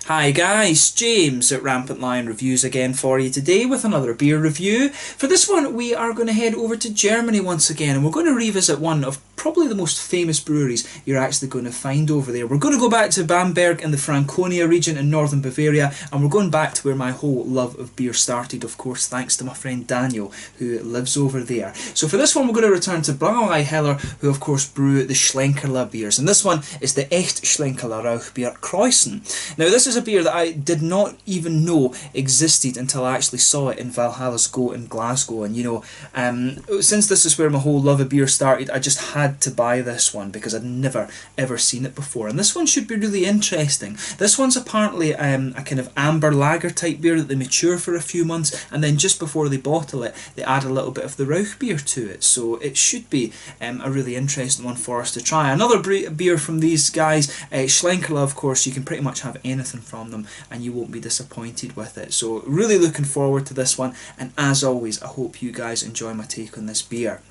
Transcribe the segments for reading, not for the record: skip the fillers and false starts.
Hi guys, James at RampantLionReviews again for you today with another beer review. For this one we are going to head over to Germany once again, and we're going to revisit one of probably the most famous breweries you're actually going to find over there. We're going to go back to Bamberg in the Franconia region in northern Bavaria, and we're going back to where my whole love of beer started, of course, thanks to my friend Daniel who lives over there. So for this one we're going to return to Brauerei, who of course brew the Schlenkerla beers, and this one is the Echt Schlenkerla Kräusen. Now this is a beer that I did not even know existed until I actually saw it in Valhalla's Goat in Glasgow, and you know, since this is where my whole love of beer started, I just had to buy this one because I'd never ever seen it before, and this one should be really interesting. This one's apparently a kind of amber lager type beer that they mature for a few months, and then just before they bottle it they add a little bit of the Rauch beer to it, so it should be a really interesting one for us to try. Another beer from these guys, Schlenkerla, of course, you can pretty much have anything from them and you won't be disappointed with it. So really looking forward to this one, and as always I hope you guys enjoy my take on this beer.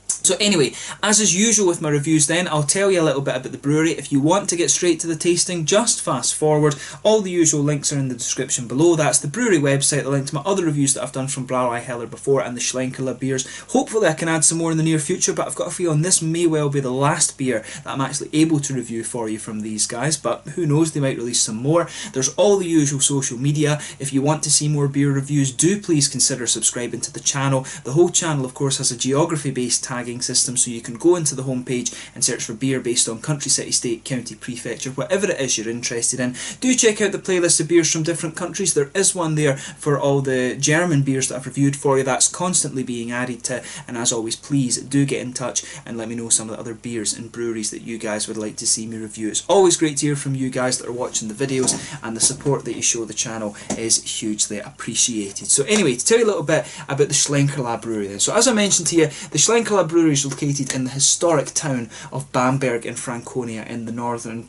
So anyway, as is usual with my reviews then, I'll tell you a little bit about the brewery. If you want to get straight to the tasting, just fast forward. All the usual links are in the description below. That's the brewery website, the link to my other reviews that I've done from Brauerei before, and the Schlenkerla beers. Hopefully I can add some more in the near future, but I've got a feeling this may well be the last beer that I'm actually able to review for you from these guys, but who knows, they might release some more. There's all the usual social media. If you want to see more beer reviews, do please consider subscribing to the channel. The whole channel of course has a geography based tagging system, so you can go into the homepage and search for beer based on country, city, state, county, prefecture, whatever it is you're interested in. Do check out the playlist of beers from different countries. There is one there for all the German beers that I've reviewed for you. That's constantly being added to, and as always, please do get in touch and let me know some of the other beers and breweries that you guys would like to see me review. It's always great to hear from you guys that are watching the videos, and the support that you show the channel is hugely appreciated. So anyway, to tell you a little bit about the Schlenkerla brewery then. So as I mentioned to you, the Schlenkerla brewery is located in the historic town of Bamberg in Franconia in the northern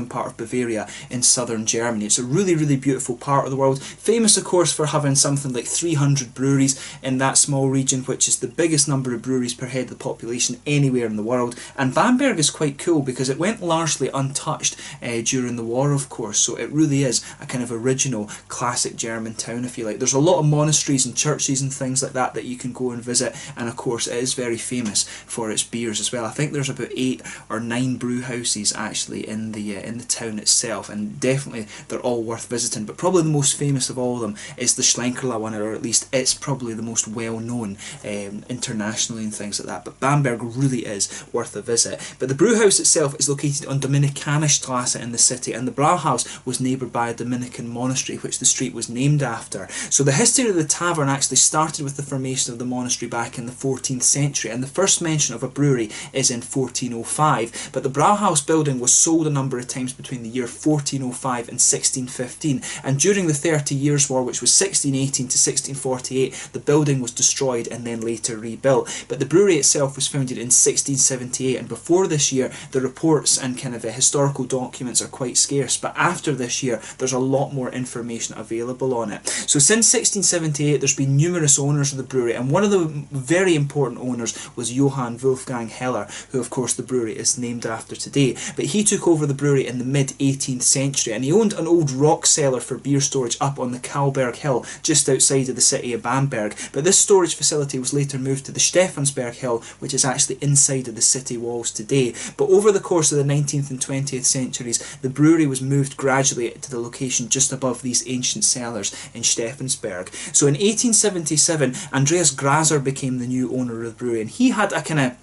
part of Bavaria in southern Germany. It's a really beautiful part of the world, famous of course for having something like 300 breweries in that small region, which is the biggest number of breweries per head of the population anywhere in the world. And Bamberg is quite cool because it went largely untouched during the war, of course, so it really is a kind of original classic German town, if you like. There's a lot of monasteries and churches and things like that that you can go and visit, and of course it is very famous for its beers as well. I think there's about 8 or 9 brew houses actually in the town itself, and definitely they're all worth visiting, but probably the most famous of all of them is the Schlenkerla one, or at least it's probably the most well known internationally and things like that. But Bamberg really is worth a visit. But the brew house itself is located on Dominikanerstraße in the city, and the Brauhaus was neighboured by a Dominican monastery which the street was named after. So the history of the tavern actually started with the formation of the monastery back in the 14th century, and the first mention of a brewery is in 1405, but the Brauhaus building was sold a number of times between the year 1405 and 1615, and during the 30 Years' War, which was 1618 to 1648, the building was destroyed and then later rebuilt. But the brewery itself was founded in 1678, and before this year the reports and kind of the historical documents are quite scarce, but after this year there's a lot more information available on it. So since 1678 there's been numerous owners of the brewery, and one of the very important owners was Johann Wolfgang Heller, who of course the brewery is named after today. But he took over the brewery in the mid 18th century, and he owned an old rock cellar for beer storage up on the Kalberg Hill just outside of the city of Bamberg. But this storage facility was later moved to the Stephansberg Hill, which is actually inside of the city walls today. But over the course of the 19th and 20th centuries the brewery was moved gradually to the location just above these ancient cellars in Stephansberg. So in 1877 Andreas Graser became the new owner of the brewery, and he had a kind of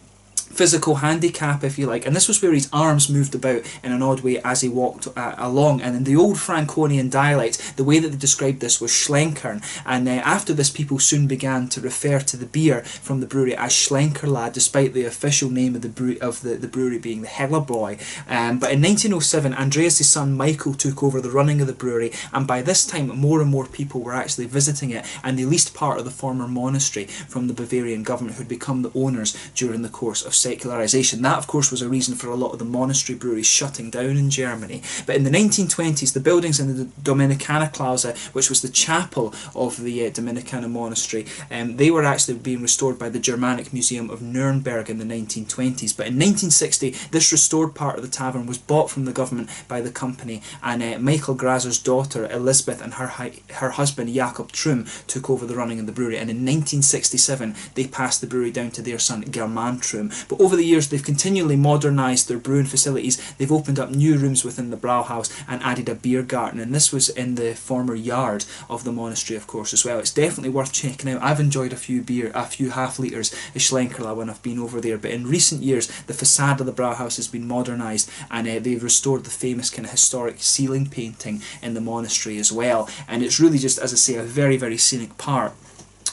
physical handicap, if you like, and this was where his arms moved about in an odd way as he walked along. And in the old Franconian dialect, the way that they described this was Schlenkern, and after this people soon began to refer to the beer from the brewery as Schlenkerla, despite the official name of the brewery being the Hellerbräu. But in 1907 Andreas' son Michael took over the running of the brewery, and by this time more and more people were actually visiting it, and they leased part of the former monastery from the Bavarian government, who had become the owners during the course of secularization. That, of course, was a reason for a lot of the monastery breweries shutting down in Germany. But in the 1920s, the buildings in the Dominicana Plaza, which was the chapel of the Dominicana monastery, they were actually being restored by the Germanic Museum of Nuremberg in the 1920s. But in 1960, this restored part of the tavern was bought from the government by the company, and Michael Graser's daughter Elizabeth and her husband Jakob Trum took over the running of the brewery, and in 1967 they passed the brewery down to their son German Trum. But over the years they've continually modernised their brewing facilities. They've opened up new rooms within the Brauhaus and added a beer garden, and this was in the former yard of the monastery, of course, as well. It's definitely worth checking out. I've enjoyed a few half litres of Schlenkerla when I've been over there, but in recent years the facade of the Brauhaus has been modernised, and they've restored the famous kind of historic ceiling painting in the monastery as well. And it's really just, as I say, a very, very scenic part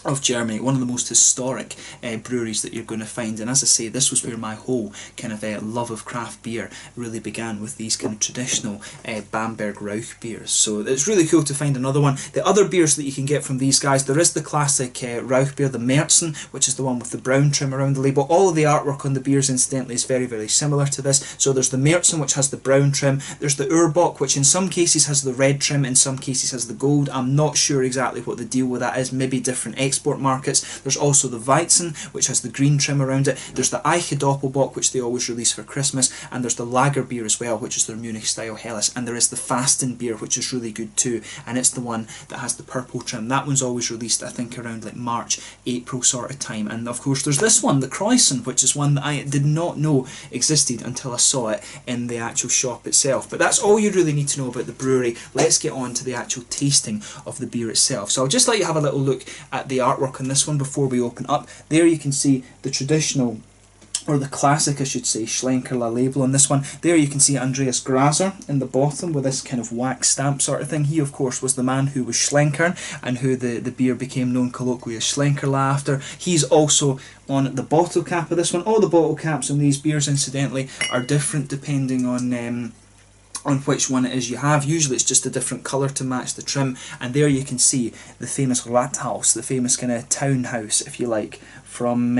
of Germany, one of the most historic breweries that you're going to find. And as I say, this was where my whole kind of love of craft beer really began, with these kind of traditional Bamberg Rauch beers. So it's really cool to find another one. The other beers that you can get from these guys, there is the classic Rauch beer, the Märzen, which is the one with the brown trim around the label. All of the artwork on the beers, incidentally, is very, very similar to this. So there's the Märzen, which has the brown trim. There's the Urbock, which in some cases has the red trim, in some cases has the gold. I'm not sure exactly what the deal with that is, maybe different export markets. There's also the Weizen, which has the green trim around it. There's the Eiche Doppelbock, which they always release for Christmas, and there's the Lager beer as well, which is their Munich style Helles, and there is the Fasten beer, which is really good too, and it's the one that has the purple trim. That one's always released, I think, around like March, April sort of time. And of course there's this one, the Kräusen, which is one that I did not know existed until I saw it in the actual shop itself. But that's all you really need to know about the brewery. Let's get on to the actual tasting of the beer itself. So I'll just let you have a little look at the artwork on this one before we open up. There you can see the traditional, or the classic I should say, Schlenkerla label on this one. There you can see Andreas Graser in the bottom with this kind of wax stamp sort of thing. He of course was the man who was Schlenkern, and who the beer became known colloquially as Schlenkerla after. He's also on the bottle cap of this one. All the bottle caps on these beers, incidentally, are different depending on which one it is you have. Usually it's just a different colour to match the trim. And there you can see the famous Rathaus, the famous kind of townhouse, if you like, from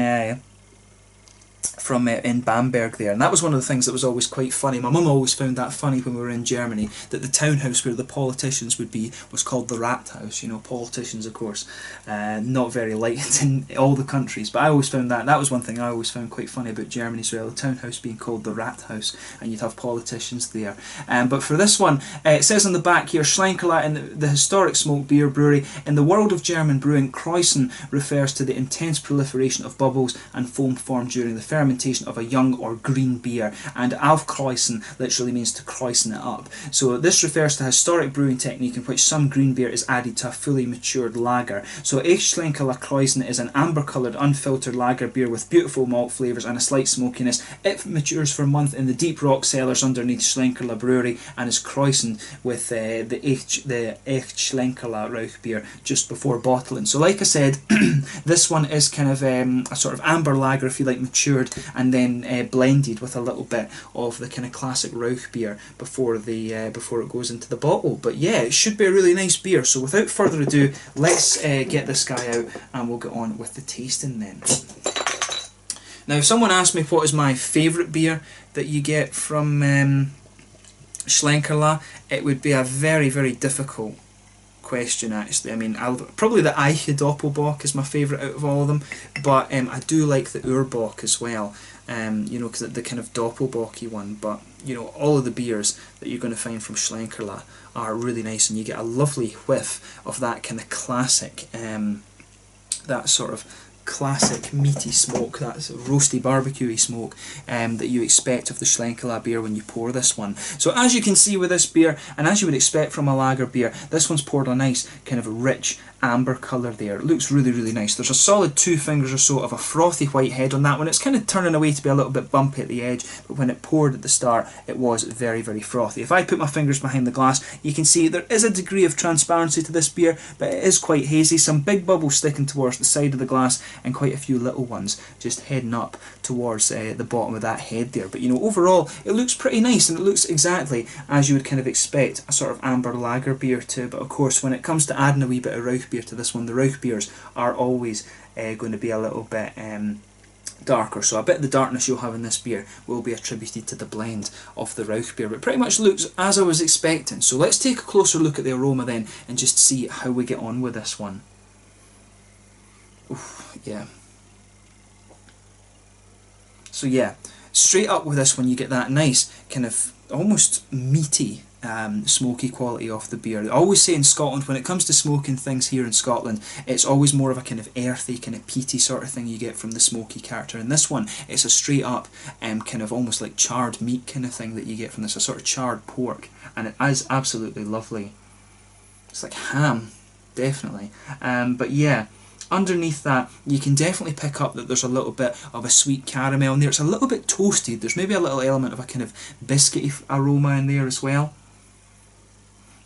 in Bamberg there. And that was one of the things that was always quite funny. My mum always found that funny when we were in Germany, that the townhouse where the politicians would be was called the Rathaus. You know, politicians, of course, not very liked in all the countries, but I always found that was one thing I always found quite funny about Germany as well, the townhouse being called the Rathaus, and you'd have politicians there. But for this one, it says on the back here, Schlenkerla, in the historic smoked beer brewery. In the world of German brewing, Kräusen refers to the intense proliferation of bubbles and foam formed during the fermentation of a young or green beer, and Aufkräusen literally means to kreuzen it up. So this refers to a historic brewing technique in which some green beer is added to a fully matured lager. So Schlenkerla Kräusen is an amber coloured unfiltered lager beer with beautiful malt flavours and a slight smokiness. It matures for a month in the deep rock cellars underneath Schlenkerla Brewery and is kreuzened with the Echt Schlenkerla Rauch beer just before bottling. So like I said, this one is kind of a sort of amber lager, if you like, matured, and then blended with a little bit of the kind of classic Rauch beer before it goes into the bottle. But yeah, it should be a really nice beer. So without further ado, let's get this guy out and we'll get on with the tasting then. Now, if someone asked me what is my favourite beer that you get from Schlenkerla, it would be a very, very difficult question actually. I mean, probably the Eiche Doppelbock is my favourite out of all of them, but I do like the Urbock as well, you know, because the kind of Doppelbocky one. But you know, all of the beers that you're going to find from Schlenkerla are really nice, and you get a lovely whiff of that kind of classic, that sort of classic meaty smoke, that sort of roasty barbecuey smoke that you expect of the Schlenkerla beer when you pour this one. So as you can see with this beer, and as you would expect from a lager beer, this one's poured a nice kind of rich amber colour there. It looks really, really nice. There's a solid 2 fingers or so of a frothy white head on that one. It's kind of turning away to be a little bit bumpy at the edge, but when it poured at the start, it was very, very frothy. If I put my fingers behind the glass, you can see there is a degree of transparency to this beer, but it is quite hazy. Some big bubbles sticking towards the side of the glass, and quite a few little ones just heading up towards the bottom of that head there. But you know, overall, it looks pretty nice, and it looks exactly as you would kind of expect a sort of amber lager beer to. But of course, when it comes to adding a wee bit of Rauch beer to this one, the Rauch beers are always going to be a little bit darker. So a bit of the darkness you'll have in this beer will be attributed to the blend of the Rauch beer, but pretty much looks as I was expecting. So let's take a closer look at the aroma then and just see how we get on with this one. Oof, yeah. So yeah, straight up with this one you get that nice kind of almost meaty smoky quality of the beer. I always say in Scotland, when it comes to smoking things here in Scotland, it's always more of a kind of earthy, kind of peaty sort of thing you get from the smoky character. In this one, it's a straight up kind of almost like charred meat kind of thing that you get from this, a sort of charred pork, and it is absolutely lovely. It's like ham, definitely. But yeah, underneath that, you can definitely pick up that there's a little bit of a sweet caramel in there. It's a little bit toasted. There's maybe a little element of a kind of biscuity aroma in there as well.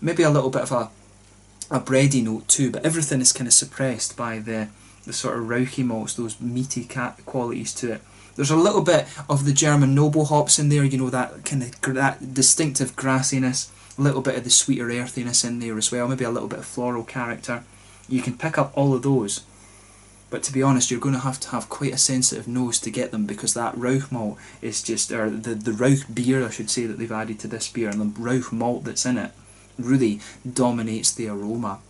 Maybe a little bit of a bready note too, but everything is kind of suppressed by the sort of Rauchy malts, those meaty qualities to it. There's a little bit of the German noble hops in there, you know, that kind of that distinctive grassiness, a little bit of the sweeter earthiness in there as well, maybe a little bit of floral character. You can pick up all of those. But to be honest, you're going to have quite a sensitive nose to get them, because that Rauch malt is just, or the Rauch beer I should say that they've added to this beer, and the Rauch malt that's in it really dominates the aroma.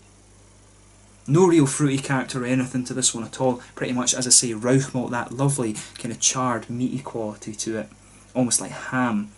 No real fruity character or anything to this one at all. Pretty much, as I say, Rauch malt, that lovely kind of charred meaty quality to it, almost like ham.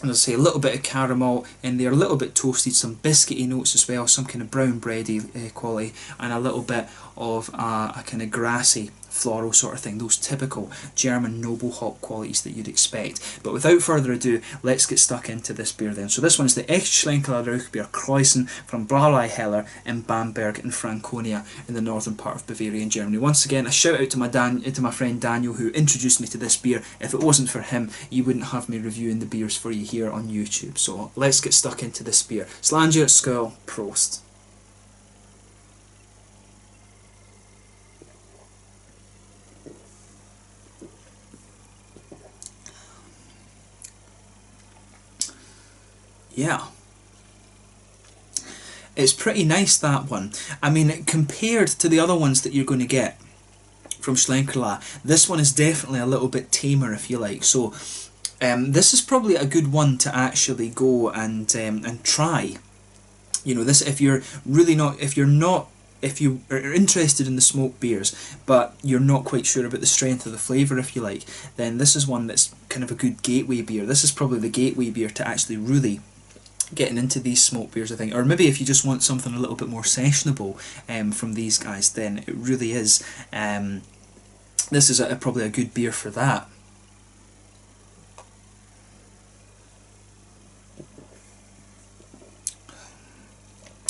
As I say, a little bit of caramel in there, a little bit toasted, some biscuity notes as well, some kind of brown bready quality, and a little bit of a kind of grassy floral sort of thing, those typical German noble hop qualities that you'd expect. But without further ado, let's get stuck into this beer then. So this one is the Schlenkerla Kräusen from Brauerei in Bamberg in Franconia in the northern part of Bavaria in Germany. Once again, a shout out to my friend Daniel, who introduced me to this beer. If it wasn't for him, you wouldn't have me reviewing the beers for you here on YouTube. So let's get stuck into this beer. Slanger, Skull, Prost. Yeah, it's pretty nice, that one. I mean, compared to the other ones that you're going to get from Schlenkerla, this one is definitely a little bit tamer, if you like. So this is probably a good one to actually go and try. You know, this, if you are interested in the smoked beers, but you're not quite sure about the strength of the flavour, if you like, then this is one that's kind of a good gateway beer. This is probably the gateway beer to actually really getting into these smoked beers, I think. Or maybe if you just want something a little bit more sessionable from these guys, then it really is. This is probably a good beer for that.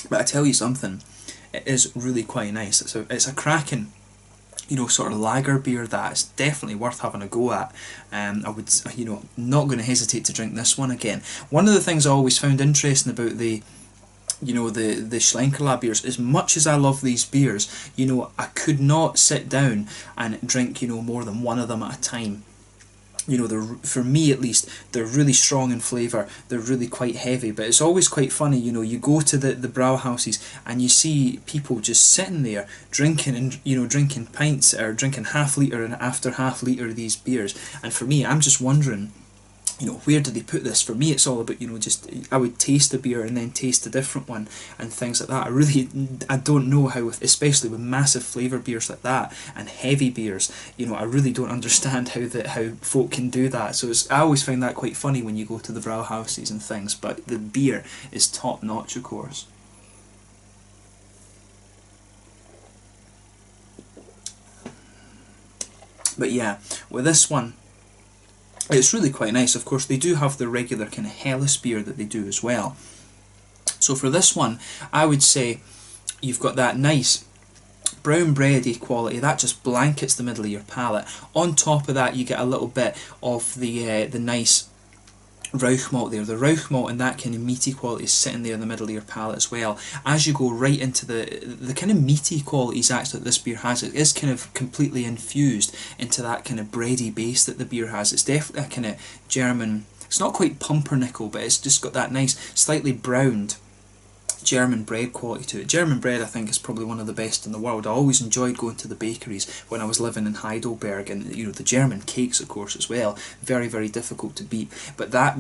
But I tell you something, it is really quite nice. It's a cracking, you know, sort of lager beer that is definitely worth having a go at. I would, you know, not going to hesitate to drink this one again. One of the things I always found interesting about the Schlenkerla beers, as much as I love these beers, you know, I could not sit down and drink, you know, more than one of them at a time. You know, for me at least, they're really strong in flavour, they're really quite heavy, but it's always quite funny, you know, you go to the Brauhauses and you see people just sitting there drinking, and you know, drinking pints, or drinking half litre and after half litre of these beers, and for me, I'm just wondering, you know, where do they put this? For me, it's all about, you know, just, I would taste a beer and then taste a different one and things like that. I don't know how, especially with massive flavour beers like that and heavy beers, you know, I really don't understand how folk can do that. So I always find that quite funny when you go to the Brauhauses and things, but the beer is top notch, of course. But yeah, with this one, it's really quite nice. Of course, they do have the regular kind of Helles beer that they do as well. So for this one, I would say you've got that nice brown bready quality that just blankets the middle of your palate. On top of that, you get a little bit of the nice Rauch malt there. The Rauch malt and that kind of meaty quality is sitting there in the middle of your palate as well. As you go right into the kind of meaty qualities actually that this beer has, it is kind of completely infused into that kind of bready base that the beer has. It's definitely a kind of German, it's not quite pumpernickel, but it's just got that nice, slightly browned German bread quality to it. German bread, I think, is probably one of the best in the world. I always enjoyed going to the bakeries when I was living in Heidelberg, and you know, the German cakes, of course, as well. Very, very difficult to beat. But that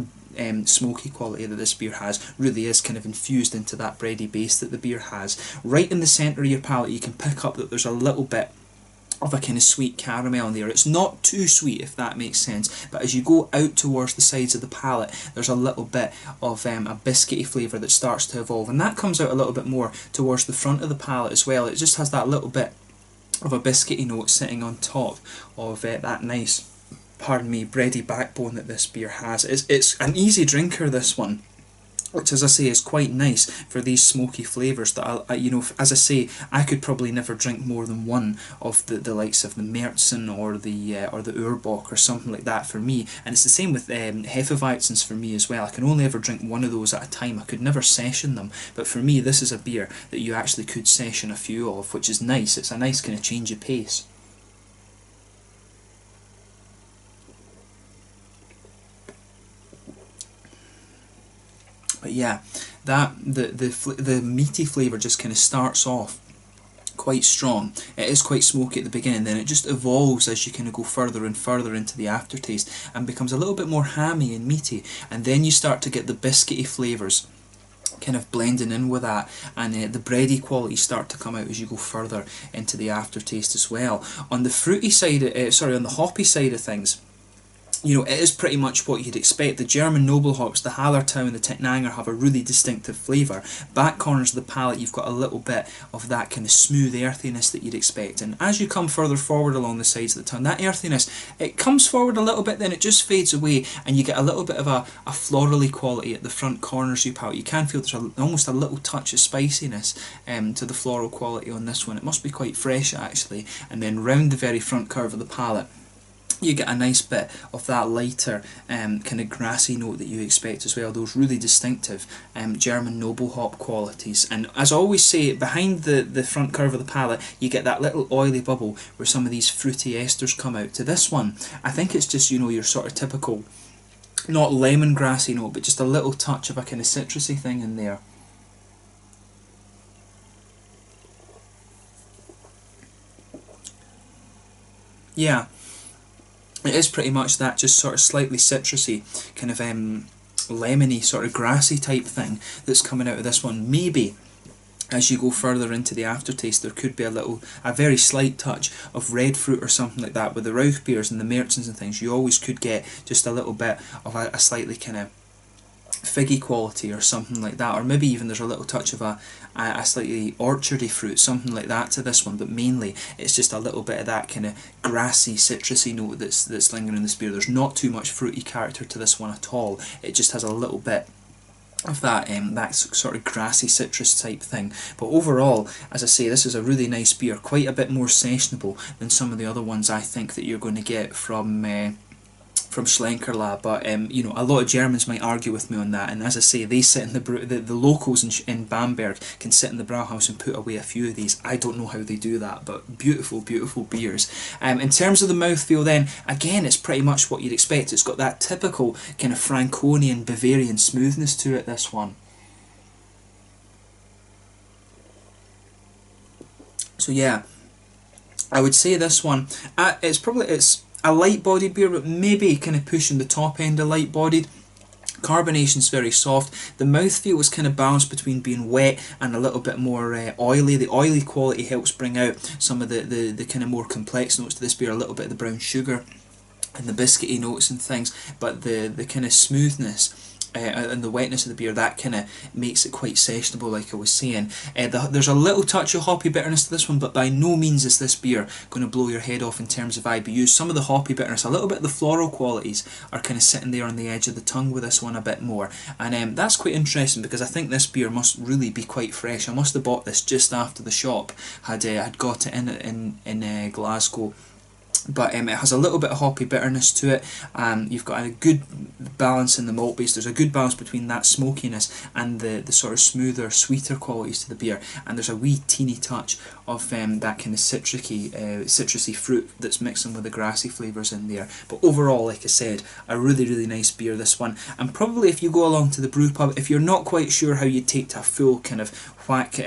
smoky quality that this beer has really is kind of infused into that bready base that the beer has. Right in the centre of your palate, you can pick up that there's a little bit of a kind of sweet caramel in there. It's not too sweet, if that makes sense, but as you go out towards the sides of the palate, there's a little bit of a biscuity flavour that starts to evolve, and that comes out a little bit more towards the front of the palate as well. It just has that little bit of a biscuity note sitting on top of that nice, pardon me, bready backbone that this beer has. It's an easy drinker, this one, which, as I say, is quite nice for these smoky flavours that you know, as I say, I could probably never drink more than one of the likes of the Märzen or the Urbock or something like that for me, and it's the same with Hefeweizens for me as well. I can only ever drink one of those at a time. I could never session them, but for me this is a beer that you actually could session a few of, which is nice. It's a nice kind of change of pace. But yeah, that the meaty flavour just kind of starts off quite strong. It is quite smoky at the beginning, then it just evolves as you kind of go further and further into the aftertaste and becomes a little bit more hammy and meaty, and then you start to get the biscuity flavours kind of blending in with that, and the bready qualities start to come out as you go further into the aftertaste as well. On the fruity side, on the hoppy side of things, you know, it is pretty much what you'd expect. The German noble hops, the Hallertau and the Tettnanger, have a really distinctive flavour. Back corners of the palate, you've got a little bit of that kind of smooth earthiness that you'd expect. And as you come further forward along the sides of the tongue, that earthiness, it comes forward a little bit, then it just fades away, and you get a little bit of a florally quality at the front corners of your palate. You can feel there's almost a little touch of spiciness to the floral quality on this one. It must be quite fresh, actually. And then round the very front curve of the palate, you get a nice bit of that lighter kind of grassy note that you expect as well, those really distinctive German noble hop qualities. And as I always say, behind the front curve of the palate, you get that little oily bubble where some of these fruity esters come out. To this one, I think it's just, you know, your sort of typical, not lemongrassy note, but just a little touch of a kind of citrusy thing in there. Yeah. It is pretty much that, just sort of slightly citrusy, kind of lemony, sort of grassy type thing that's coming out of this one. Maybe as you go further into the aftertaste, there could be a very slight touch of red fruit or something like that. With the Rauch beers and the Märzens and things, you always could get just a little bit of a slightly kind of figgy quality or something like that, or maybe even there's a little touch of a slightly orchardy fruit, something like that to this one, but mainly it's just a little bit of that kind of grassy, citrusy note that's lingering in this beer. There's not too much fruity character to this one at all. It just has a little bit of that that sort of grassy citrus type thing. But overall, as I say, this is a really nice beer, quite a bit more sessionable than some of the other ones I think that you're going to get from Schlenkerla, but you know, a lot of Germans might argue with me on that, and as I say, they sit in the locals in Bamberg can sit in the Brauhaus and put away a few of these. I don't know how they do that, but beautiful, beautiful beers. In terms of the mouthfeel then, again, it's pretty much what you'd expect. It's got that typical kind of Franconian Bavarian smoothness to it, this one. So yeah, I would say this one, it's a light-bodied beer, but maybe kind of pushing the top end of light-bodied. Carbonation's very soft. The mouthfeel is kind of balanced between being wet and a little bit more oily. The oily quality helps bring out some of the kind of more complex notes to this beer, a little bit of the brown sugar and the biscuity notes and things, but the kind of smoothness and the wetness of the beer, that kind of makes it quite sessionable, like I was saying. There's a little touch of hoppy bitterness to this one, but by no means is this beer going to blow your head off in terms of IBUs. Some of the hoppy bitterness, a little bit of the floral qualities are kind of sitting there on the edge of the tongue with this one a bit more, and that's quite interesting because I think this beer must really be quite fresh. I must have bought this just after the shop had got it in Glasgow but it has a little bit of hoppy bitterness to it. You've got a good balance in the malt base. There's a good balance between that smokiness and the sort of smoother, sweeter qualities to the beer, and there's a wee teeny touch of that kind of citrusy fruit that's mixing with the grassy flavours in there. But overall, like I said, a really, really nice beer, this one. And probably if you go along to the brew pub, if you're not quite sure how you take to a full kind of whack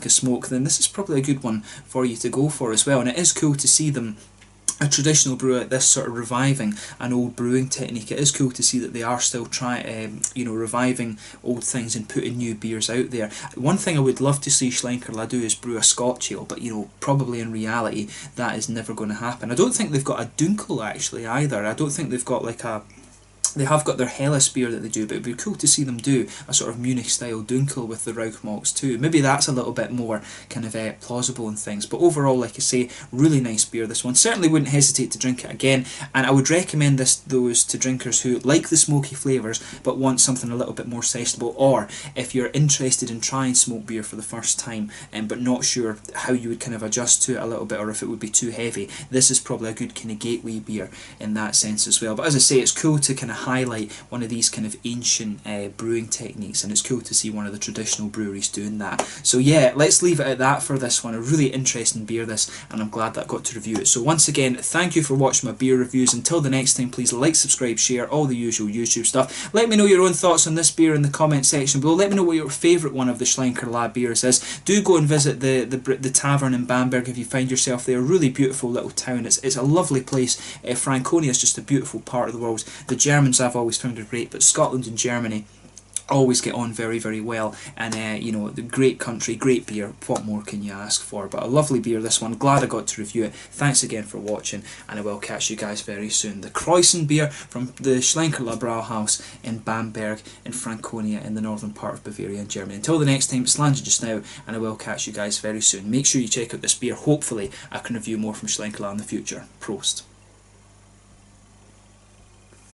of smoke, then this is probably a good one for you to go for as well. And it is cool to see them, a traditional brewer like this, sort of reviving an old brewing technique. It is cool to see that they are still reviving old things and putting new beers out there. One thing I would love to see Schlenkerla do is brew a Scotch ale, but probably in reality that is never going to happen. I don't think they've got a Dunkel actually either. I don't think they've got like a... They have got their Helles beer that they do, but it'd be cool to see them do a sort of Munich style Dunkel with the Rauch malts too. Maybe that's a little bit more kind of plausible and things. But overall, like I say, really nice beer, this one. Certainly wouldn't hesitate to drink it again, and I would recommend those to drinkers who like the smoky flavours but want something a little bit more sessionable, or if you're interested in trying smoked beer for the first time but not sure how you would kind of adjust to it a little bit, or if it would be too heavy. This is probably a good kind of gateway beer in that sense as well. But as I say, it's cool to kind of highlight one of these kind of ancient brewing techniques, and it's cool to see one of the traditional breweries doing that. So yeah, let's leave it at that for this one. A really interesting beer, this, and I'm glad that I got to review it. So once again, thank you for watching my beer reviews. Until the next time, please like, subscribe, share, all the usual YouTube stuff. Let me know your own thoughts on this beer in the comment section below. Let me know what your favourite one of the Schlenkerla beers is. Do go and visit the tavern in Bamberg if you find yourself there. Really beautiful little town. It's a lovely place. Franconia is just a beautiful part of the world. The Germans I've always found are great, but Scotland and Germany always get on very, very well, and the great country, great beer. What more can you ask for? But a lovely beer, this one. Glad I got to review it. Thanks again for watching, and I will catch you guys very soon. The Kräusen beer from the Schlenkerla Brauhaus in Bamberg in Franconia in the northern part of Bavaria in Germany. Until the next time, it's landed just now, and I will catch you guys very soon. Make sure you check out this beer. Hopefully I can review more from Schlenkerla in the future. Prost.